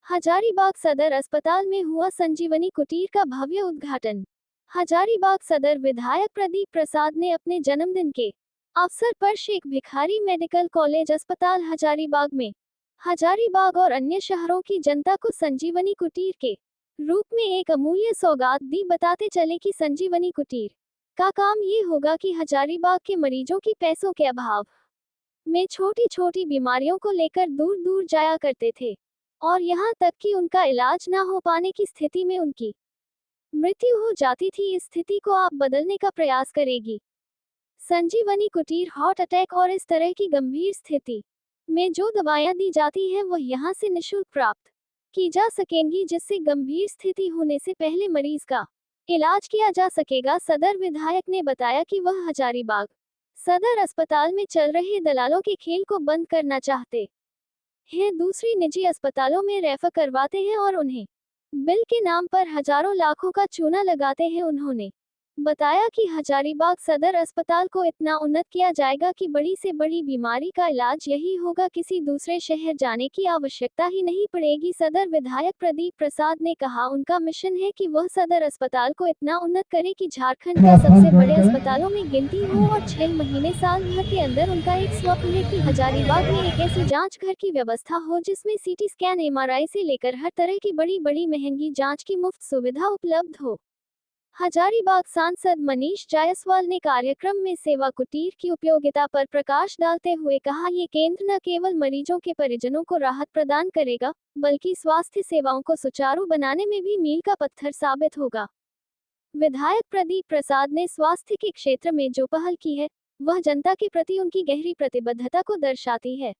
हजारीबाग सदर अस्पताल में हुआ संजीवनी कुटीर का भव्य उद्घाटन। हजारीबाग सदर विधायक प्रदीप प्रसाद ने अपने जन्मदिन के अवसर पर शेख भिखारी मेडिकल कॉलेज अस्पताल हजारीबाग में हजारीबाग और अन्य शहरों की जनता को संजीवनी कुटीर के रूप में एक अमूल्य सौगात दी। बताते चले कि संजीवनी कुटीर का काम ये होगा कि हजारीबाग के मरीजों की पैसों के अभाव में छोटी छोटी बीमारियों को लेकर दूर दूर जाया करते थे और यहाँ तक कि उनका इलाज ना हो पाने की स्थिति में उनकी मृत्यु हो जाती थी। इस स्थिति को आप बदलने का प्रयास करेगी। संजीवनी कुटीर हार्ट अटैक और इस तरह की गंभीर स्थिति में जो दवाएं दी जाती हैं वह यहाँ से निःशुल्क प्राप्त की जा सकेंगी, जिससे गंभीर स्थिति होने से पहले मरीज का इलाज किया जा सकेगा। सदर विधायक ने बताया कि वह हजारीबाग सदर अस्पताल में चल रहे दलालों के खेल को बंद करना चाहते हैं, दूसरी निजी अस्पतालों में रेफर करवाते हैं और उन्हें बिल के नाम पर हजारों लाखों का चूना लगाते हैं। उन्होंने बताया कि हजारीबाग सदर अस्पताल को इतना उन्नत किया जाएगा कि बड़ी से बड़ी बीमारी का इलाज यही होगा, किसी दूसरे शहर जाने की आवश्यकता ही नहीं पड़ेगी। सदर विधायक प्रदीप प्रसाद ने कहा उनका मिशन है कि वह सदर अस्पताल को इतना उन्नत करे कि झारखंड का सबसे बड़े अस्पतालों में गिनती हो और 6 महीने साल भर के अंदर उनका एक स्वप्न है कि हजारीबाग में एक ऐसी जांच घर की व्यवस्था हो जिसमें सीटी स्कैन, MRI से लेकर हर तरह की बड़ी बड़ी महंगी जांच की मुफ्त सुविधा उपलब्ध हो। हजारीबाग सांसद मनीष जायसवाल ने कार्यक्रम में सेवा कुटीर की उपयोगिता पर प्रकाश डालते हुए कहा, ये केंद्र न केवल मरीजों के परिजनों को राहत प्रदान करेगा बल्कि स्वास्थ्य सेवाओं को सुचारू बनाने में भी मील का पत्थर साबित होगा। विधायक प्रदीप प्रसाद ने स्वास्थ्य के क्षेत्र में जो पहल की है वह जनता के प्रति उनकी गहरी प्रतिबद्धता को दर्शाती है।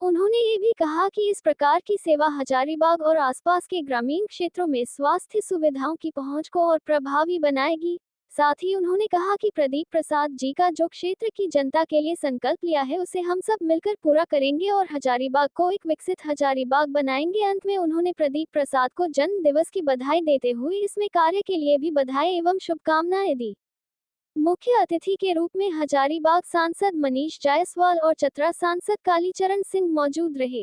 उन्होंने ये भी कहा कि इस प्रकार की सेवा हजारीबाग और आसपास के ग्रामीण क्षेत्रों में स्वास्थ्य सुविधाओं की पहुंच को और प्रभावी बनाएगी। साथ ही उन्होंने कहा कि प्रदीप प्रसाद जी का जो क्षेत्र की जनता के लिए संकल्प लिया है उसे हम सब मिलकर पूरा करेंगे और हजारीबाग को एक विकसित हजारीबाग बनाएंगे। अंत में उन्होंने प्रदीप प्रसाद को जन्म दिवस की बधाई देते हुए इसमें कार्य के लिए भी बधाई एवं शुभकामनाएं दी। मुख्य अतिथि के रूप में हजारीबाग सांसद मनीष जायसवाल और चतरा सांसद कालीचरण सिंह मौजूद रहे।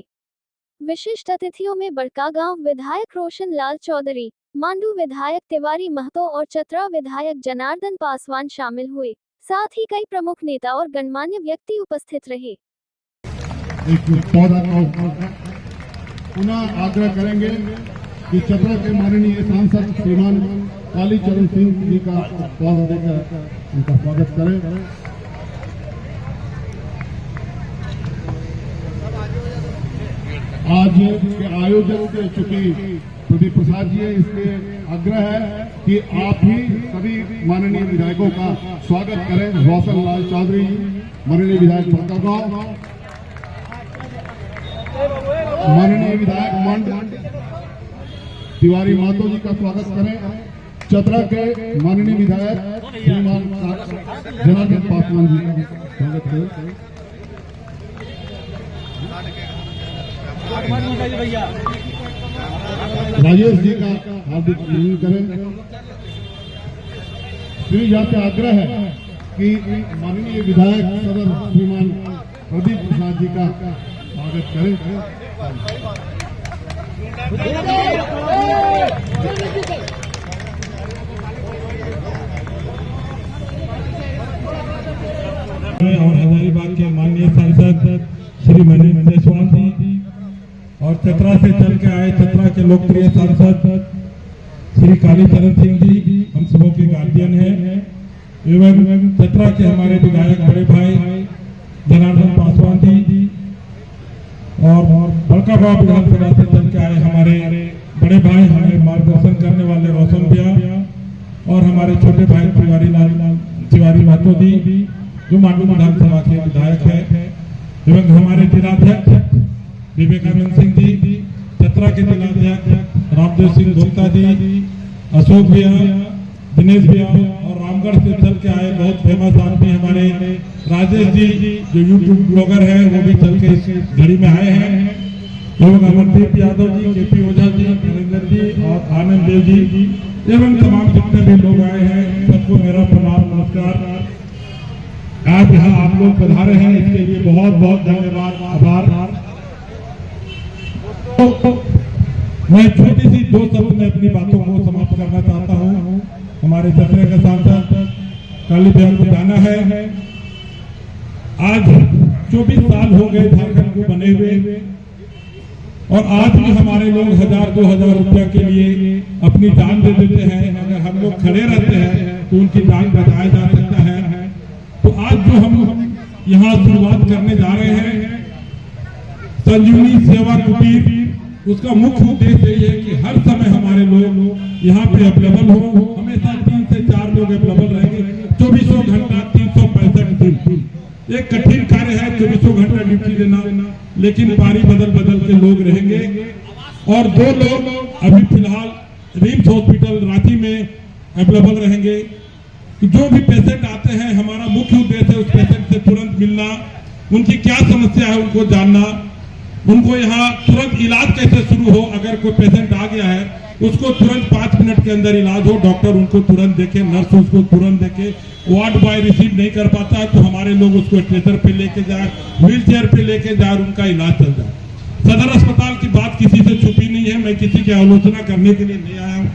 विशिष्ट अतिथियों में बड़कागांव विधायक रोशन लाल चौधरी, मांडू विधायक तिवारी महतो और चतरा विधायक जनार्दन पासवान शामिल हुए। साथ ही कई प्रमुख नेता और गणमान्य व्यक्ति उपस्थित रहे। पुनः आग्रह करेंगे कि चतरा के माननीय सांसद श्रीमान कालीचरण सिंह जी का पौधा देकर उनका स्वागत करें। आज के आयोजन के चूंकि प्रदीप प्रसाद जी है, इसके आग्रह है कि आप ही सभी माननीय विधायकों का स्वागत करें। रोशन लाल चौधरी जी, माननीय विधायक बड़कागांव, माननीय विधायक मंड तिवारी महतो जी का स्वागत करें। चतरा के माननीय विधायक श्रीमान जनार्दन पासवान जी का स्वागत करें। राजेश जी का हार्दिक अभिनंदन करें। श्री यहाँ से आग्रह है कि माननीय विधायक सदर श्रीमान प्रदीप प्रसाद जी का स्वागत करें। और हजारीबाग के माननीय सांसद श्री मनीष जायसवाल जी और चतरा से चल के आए चतरा के लोकप्रिय सांसद श्री कालीचरण सिंह जी हम सबों के गार्जियन हैं, एवं चतरा के हमारे विधायक बड़े भाई जनार्दन पासवान जी और बड़कागांव विधानसभा से चल के आए हमारे बड़े भाई, हमें मार्गदर्शन करने वाले रोशन भैया और हमारे छोटे भाई तिवारी महतो जी जो मांडू विधानसभा के विधायक है, एवं हमारे जिलाध्यक्ष विवेकानंद सिंह जी, चतरा के जिलाध्यक्ष रामदेव सिंह गुप्ता जी, अशोक भैया, दिनेश भैया और रामगढ़ से चल के आए बहुत फेमस आदमी हमारे राजेश जी जो यूट्यूब ब्लॉगर है, वो भी चल के इस घड़ी में आए हैं, एवं अमरदीप यादव जी, KP ओझा जी, नरेंद्र जी और आनंद देव जी एवं तमाम जितने भी लोग आए हैं सबको मेरा प्रणाम, नमस्कार। आज यहाँ आप लोग पधारे हैं, इसके लिए बहुत बहुत धन्यवाद, आभार। मैं छोटी सी 2 शब्द में अपनी बातों को समाप्त करना चाहता हूँ। हमारे चतरे के सांसद काली बहन को जाना है। आज 24 साल हो गए झारखंड को बने हुए, और आज भी हमारे लोग 1000-2000 रुपया के लिए अपनी जान दे देते हैं। अगर हम लोग खड़े रहते हैं तो उनकी जान बचाया जा सकता है। तो आज जो हम यहाँ शुरुआत करने जा रहे हैं संजीवनी सेवा कुटीर, उसका मुख्य उद्देश्य ये है कि हर समय हमारे लोग यहाँ पे अवेलेबल हो। हमेशा 3 से 4 लोग अवेलेबल रहेंगे 24 घंटा 365 दिन। एक कठिन कार्य है 24 घंटा ड्यूटी देना, लेकिन पारी बदल बदल के लोग रहेंगे। और 2 लोग अभी फिलहाल रिम्स हॉस्पिटल रांची में अवेलेबल रहेंगे। जो भी पेशेंट आते हैं, हमारा मुख्य उद्देश्य है उस पेशेंट से तुरंत मिलना, उनकी क्या समस्या है उनको जानना, उनको यहाँ तुरंत इलाज कैसे शुरू हो। अगर कोई पेशेंट आ गया है उसको तुरंत 5 मिनट के अंदर इलाज हो, डॉक्टर उनको तुरंत देखे, नर्स उसको तुरंत देखे। वार्ड बॉय रिसीव नहीं कर पाता है तो हमारे लोग उसको स्ट्रेचर पे लेके जाए, व्हील चेयर पे लेके जाए, उनका इलाज चल जाए। सदर अस्पताल की बात किसी से छुपी नहीं है, मैं किसी की आलोचना करने के लिए नहीं आया हूँ।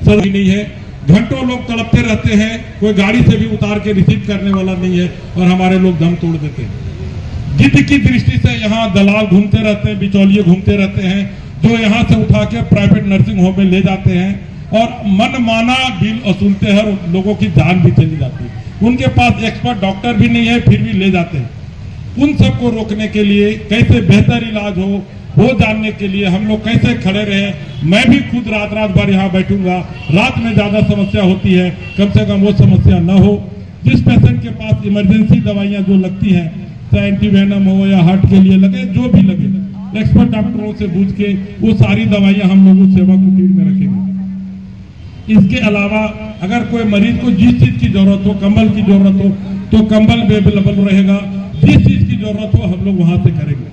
सदर नहीं है, घंटों लोग तड़पते रहते हैं, कोई गाड़ी से भी उतार के रिसीव करने वाला नहीं है, और हमारे लोग दम तोड़ देते हैं। जिद की दृष्टि से यहाँ दलाल घूमते रहते हैं, बिचौलिए घूमते रहते हैं, जो यहाँ से उठा के प्राइवेट नर्सिंग होम में ले जाते हैं और मनमाना बिल वसूलते हैं, और लोगों की जान भी चली जाती है। उनके पास एक्सपर्ट डॉक्टर भी नहीं है, फिर भी ले जाते हैं। उन सबको रोकने के लिए, कैसे बेहतर इलाज हो वो जानने के लिए हम लोग कैसे खड़े रहे। मैं भी खुद रात भर यहाँ बैठूंगा। रात में ज्यादा समस्या होती है, कम से कम वो समस्या न हो। जिस पेशेंट के पास इमरजेंसी दवाइयाँ जो लगती हैं, चाहे एंटीवेनम हो या हार्ट के लिए लगे, जो भी लगे, एक्सपर्ट डॉक्टरों से पूछ के वो सारी दवाइयाँ हम लोग उस सेवा कुटीर में रखेंगे। इसके अलावा अगर कोई मरीज को जिस चीज की जरूरत हो, कंबल की जरूरत हो तो कंबल भी अवेलेबल रहेगा। जिस चीज की जरूरत हो हम लोग वहां से करेंगे।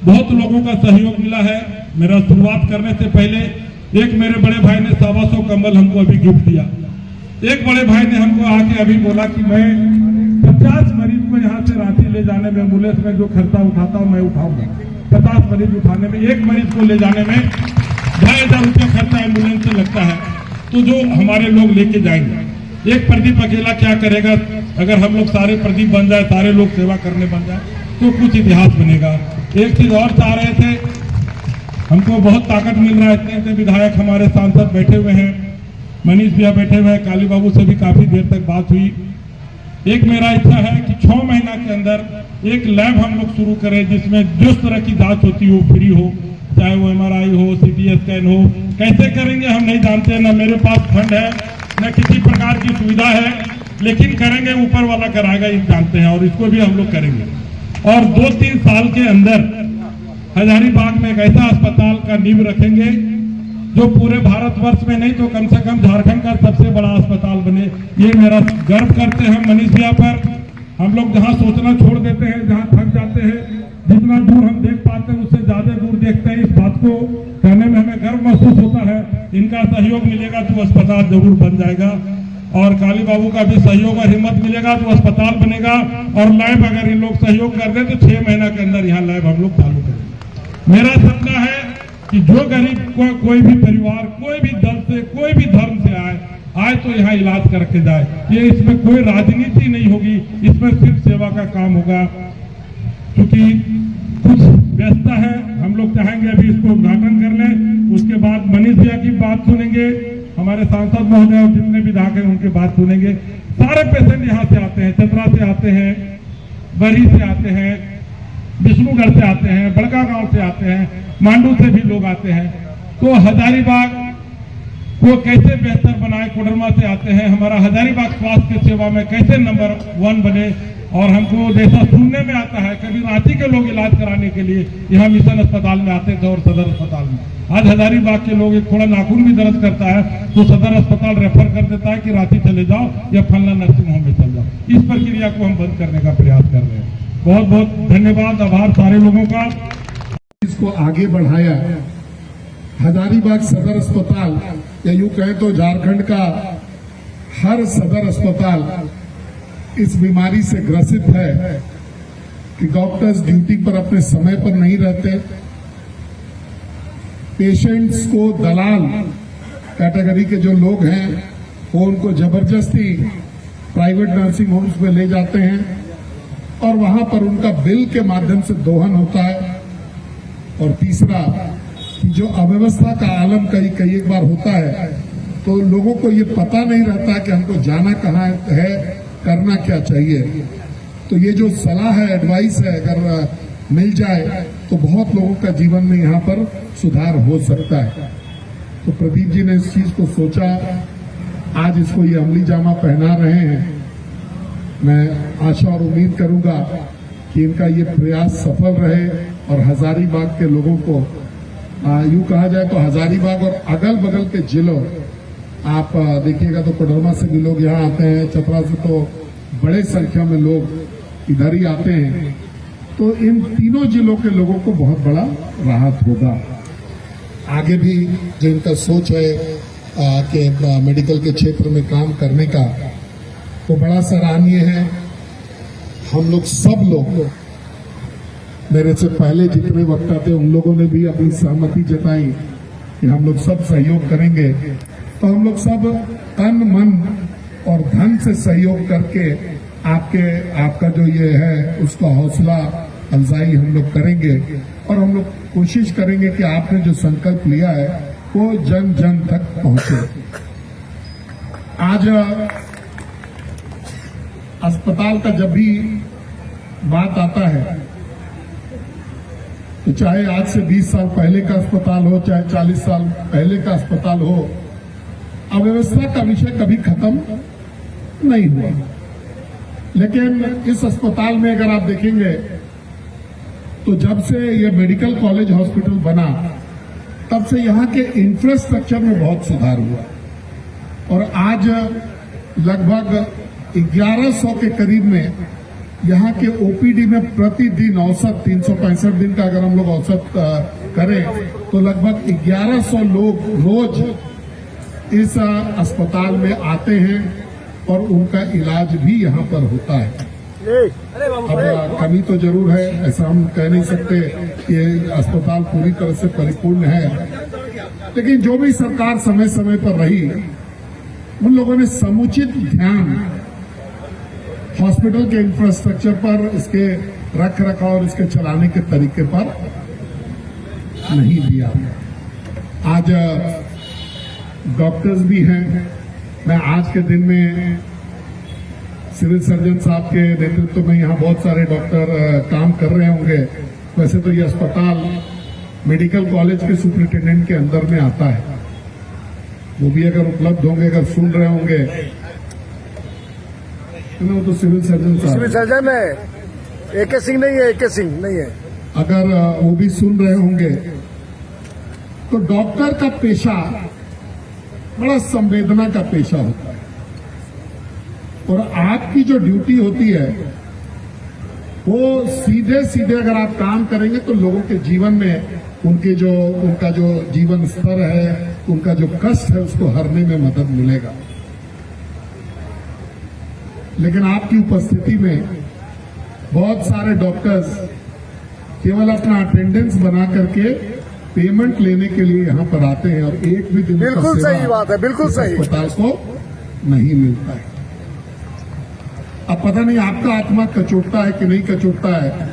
बहुत लोगों का सहयोग मिला है। मेरा शुरुआत करने से पहले एक मेरे बड़े भाई ने 125 कंबल हमको अभी गिफ्ट दिया। एक बड़े भाई ने हमको आके अभी बोला कि मैं 50 मरीज को यहाँ से रांची ले जाने में एम्बुलेंस में जो खर्चा उठाता हूँ मैं उठाऊंगा। 50 मरीज उठाने में, एक मरीज को ले जाने में 2500 रुपया खर्चा एम्बुलेंस से लगता है। तो जो हमारे लोग लेके जाएंगे, एक प्रदीप अकेला क्या करेगा? अगर हम लोग सारे प्रदीप बन जाए, सारे लोग सेवा करने बन जाए तो कुछ इतिहास बनेगा। एक चीज और चाह रहे थे, हमको बहुत ताकत मिल रहा है। इतने विधायक हमारे सांसद बैठे हुए हैं, मनीष भैया बैठे हुए हैं, काली बाबू से भी काफी देर तक बात हुई। एक मेरा इच्छा है कि 6 महीना के अंदर एक लैब हम लोग शुरू करें जिसमें जिस तरह की जांच होती हो फ्री हो, चाहे वो MRI हो, CT स्कैन हो। कैसे करेंगे हम नहीं जानते, ना मेरे पास फंड है, न किसी प्रकार की सुविधा है, लेकिन करेंगे, ऊपर वाला कराएगा ये जानते हैं, और इसको भी हम लोग करेंगे। और 2-3 साल के अंदर हजारीबाग में एक ऐसा अस्पताल का नींव रखेंगे जो पूरे भारतवर्ष में नहीं तो कम से कम झारखंड का सबसे बड़ा अस्पताल बने। ये मेरा गर्व करते हैं मनीष भैया पर। हम लोग जहाँ सोचना छोड़ देते हैं, जहाँ थक जाते हैं, जितना दूर हम देख पाते हैं उससे ज्यादा दूर देखते हैं। इस बात को कहने में हमें गर्व महसूस होता है। इनका सहयोग मिलेगा तो अस्पताल जरूर बन जाएगा, और काली बाबू का भी सहयोग और हिम्मत मिलेगा तो अस्पताल बनेगा। और लैब अगर इन लोग सहयोग कर दे तो 6 महीना के अंदर यहाँ लैब हम लोग चालू करेंगे। मेरा सपना है कि जो गरीब कोई भी परिवार, कोई भी दल से, कोई भी धर्म से आए तो यहाँ इलाज करके जाए। ये इसमें कोई राजनीति नहीं होगी, इसमें सिर्फ सेवा का काम होगा। क्योंकि कुछ व्यस्तता है, हम लोग चाहेंगे अभी इसको उद्घाटन कर लें, उसके बाद मनीष भैया की बात सुनेंगे, हमारे सांसद महोदय और जितने विधायक हैं उनकी बात सुनेंगे। सारे पेशेंट यहाँ से आते हैं, चतरा से आते हैं, बरी से आते हैं, विष्णुगढ़ से आते हैं, बड़का गांव से आते हैं, मांडू से भी लोग आते हैं। तो हजारीबाग को कैसे बेहतर बनाए, कोडरमा से आते हैं। हमारा हजारीबाग स्वास्थ्य सेवा में कैसे नंबर 1 बने। और हमको जैसा सुनने में आता है, कभी रांची के लोग इलाज कराने के लिए यहाँ मिशन अस्पताल में आते थे और सदर अस्पताल में। आज हजारीबाग के लोग एक थोड़ा नाखून भी दर्द करता है तो सदर अस्पताल रेफर कर देता है कि रांची चले जाओ या फलना नर्सिंग होम में चल जाओ। इस प्रक्रिया को हम बंद करने का प्रयास कर रहे हैं। बहुत बहुत धन्यवाद, आभार सारे लोगों का। इसको आगे बढ़ाया। हजारीबाग सदर अस्पताल, या यूं कहें तो झारखंड का हर सदर अस्पताल इस बीमारी से ग्रसित है कि डॉक्टर्स ड्यूटी पर अपने समय पर नहीं रहते, पेशेंट्स को दलाल कैटेगरी के जो लोग हैं वो उनको जबरदस्ती प्राइवेट नर्सिंग होम्स में ले जाते हैं और वहां पर उनका बिल के माध्यम से दोहन होता है। और तीसरा, जो अव्यवस्था का आलम कई एक बार होता है तो लोगों को ये पता नहीं रहता कि हमको जाना कहाँ है, करना क्या चाहिए। तो ये जो सलाह है, एडवाइस है, अगर मिल जाए तो बहुत लोगों का जीवन में यहाँ पर सुधार हो सकता है। तो प्रदीप जी ने इस चीज को सोचा, आज इसको ये अमली जामा पहना रहे हैं। मैं आशा और उम्मीद करूंगा कि इनका ये प्रयास सफल रहे और हजारीबाग के लोगों को, यूं कहा जाए तो हजारीबाग और अगल बगल के जिलों, आप देखिएगा तो कोडरमा से भी लोग यहाँ आते हैं, चतरा से तो बड़े संख्या में लोग इधर ही आते हैं। तो इन तीनों जिलों के लोगों को बहुत बड़ा राहत होगा। आगे भी जो इनका सोच है कि मेडिकल के क्षेत्र में काम करने का, तो बड़ा सराहनीय है। हम लोग सब लोग, मेरे से पहले जितने वक्ता थे उन लोगों ने भी अपनी सहमति जताई कि हम लोग सब सहयोग करेंगे। तो हम लोग सब तन मन और धन से सहयोग करके आपका जो ये है उसका हौसला अफजाई हम लोग करेंगे और हम लोग कोशिश करेंगे कि आपने जो संकल्प लिया है वो जन जन तक पहुंचे। आज अस्पताल का जब भी बात आता है तो चाहे आज से 20 साल पहले का अस्पताल हो, चाहे 40 साल पहले का अस्पताल हो, अव्यवस्था का विषय कभी खत्म नहीं हुआ। लेकिन इस अस्पताल में अगर आप देखेंगे तो जब से ये मेडिकल कॉलेज हॉस्पिटल बना तब से यहाँ के इंफ्रास्ट्रक्चर में बहुत सुधार हुआ और आज लगभग 1100 के करीब में यहाँ के ओपीडी में प्रतिदिन औसत 365 दिन का अगर हम लोग औसत करें तो लगभग 1100 लोग रोज इस अस्पताल में आते हैं और उनका इलाज भी यहाँ पर होता है। अब कमी तो जरूर है, ऐसा हम कह नहीं सकते कि अस्पताल पूरी तरह से परिपूर्ण है, लेकिन जो भी सरकार समय समय पर रही उन लोगों ने समुचित ध्यान हॉस्पिटल के इंफ्रास्ट्रक्चर पर, इसके रख रखाव और इसके चलाने के तरीके पर नहीं दिया। आज डॉक्टर्स भी हैं। मैं आज के दिन में सिविल सर्जन साहब के नेतृत्व में यहाँ बहुत सारे डॉक्टर काम कर रहे होंगे। वैसे तो ये अस्पताल मेडिकल कॉलेज के सुपरिटेंडेंट के अंदर में आता है, वो भी अगर उपलब्ध होंगे, अगर सुन रहे होंगे वो तो सिविल सर्जन है, AK सिंह नहीं है, AK सिंह नहीं है। अगर वो भी सुन रहे होंगे तो डॉक्टर का पेशा बड़ा संवेदना का पेशा होता है और आपकी जो ड्यूटी होती है वो सीधे सीधे अगर आप काम करेंगे तो लोगों के जीवन में उनका जो जीवन स्तर है, उनका जो कष्ट है उसको हरने में मदद मिलेगा। लेकिन आपकी उपस्थिति में बहुत सारे डॉक्टर्स केवल अपना अटेंडेंस बना करके पेमेंट लेने के लिए यहाँ पर आते हैं और एक भी दिन बिल्कुल सही बात है, बिल्कुल सही, अस्पताल को नहीं मिलता है। अब पता नहीं आपका आत्मा कचोटता है कि नहीं कचोटता है।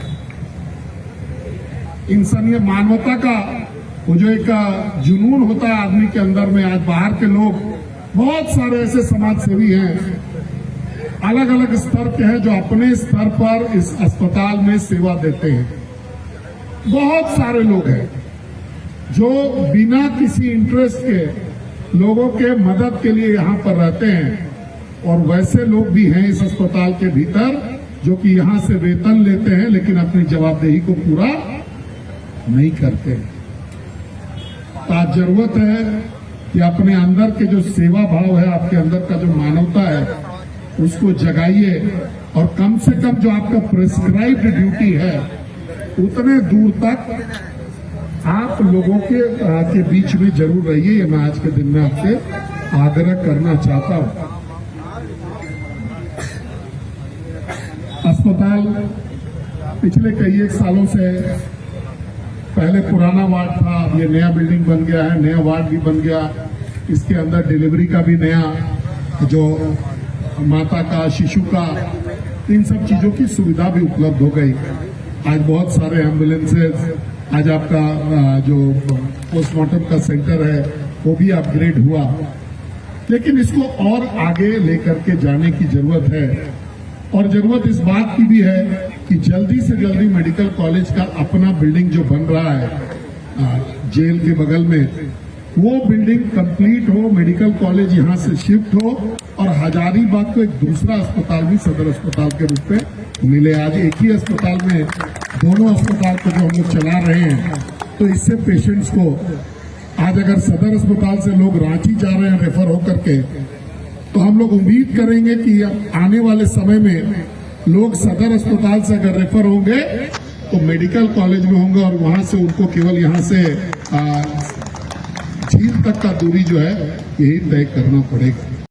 इंसानियत, मानवता का वो जो एक जुनून होता है आदमी के अंदर में, आज बाहर के लोग बहुत सारे ऐसे समाज सेवी हैं, अलग अलग स्तर के हैं जो अपने स्तर पर इस अस्पताल में सेवा देते हैं। बहुत सारे लोग हैं जो बिना किसी इंटरेस्ट के लोगों के मदद के लिए यहाँ पर रहते हैं और वैसे लोग भी हैं इस अस्पताल के भीतर जो कि यहाँ से वेतन लेते हैं लेकिन अपनी जवाबदेही को पूरा नहीं करते। तो आज जरूरत है कि अपने अंदर के जो सेवा भाव है, आपके अंदर का जो मानवता है उसको जगाइए और कम से कम जो आपका प्रिस्क्राइब्ड ड्यूटी है उतने दूर तक आप लोगों के बीच में जरूर रहिए। ये मैं आज के दिन में आपसे आग्रह करना चाहता हूं। अस्पताल पिछले कई एक सालों से पहले पुराना वार्ड था, अब ये नया बिल्डिंग बन गया है, नया वार्ड भी बन गया। इसके अंदर डिलीवरी का भी नया, जो माता का, शिशु का, इन सब चीजों की सुविधा भी उपलब्ध हो गई। आज बहुत सारे एम्बुलेंसेज, आज आपका जो पोस्टमार्टम का सेंटर है वो भी अपग्रेड हुआ। लेकिन इसको और आगे लेकर के जाने की जरूरत है, और जरूरत इस बात की भी है कि जल्दी से जल्दी मेडिकल कॉलेज का अपना बिल्डिंग जो बन रहा है जेल के बगल में, वो बिल्डिंग कंप्लीट हो, मेडिकल कॉलेज यहां से शिफ्ट हो और हजारीबाग को एक दूसरा अस्पताल भी सदर अस्पताल के रूप में मिले। आज एक ही अस्पताल में दोनों अस्पताल को जो हम लोग चला रहे हैं, तो इससे पेशेंट्स को, आज अगर सदर अस्पताल से लोग रांची जा रहे हैं रेफर होकर के, तो हम लोग उम्मीद करेंगे कि आने वाले समय में लोग सदर अस्पताल से अगर रेफर होंगे तो मेडिकल कॉलेज में होंगे, और वहां से उनको केवल यहां से झील तक का दूरी जो है यही तय करना पड़ेगा।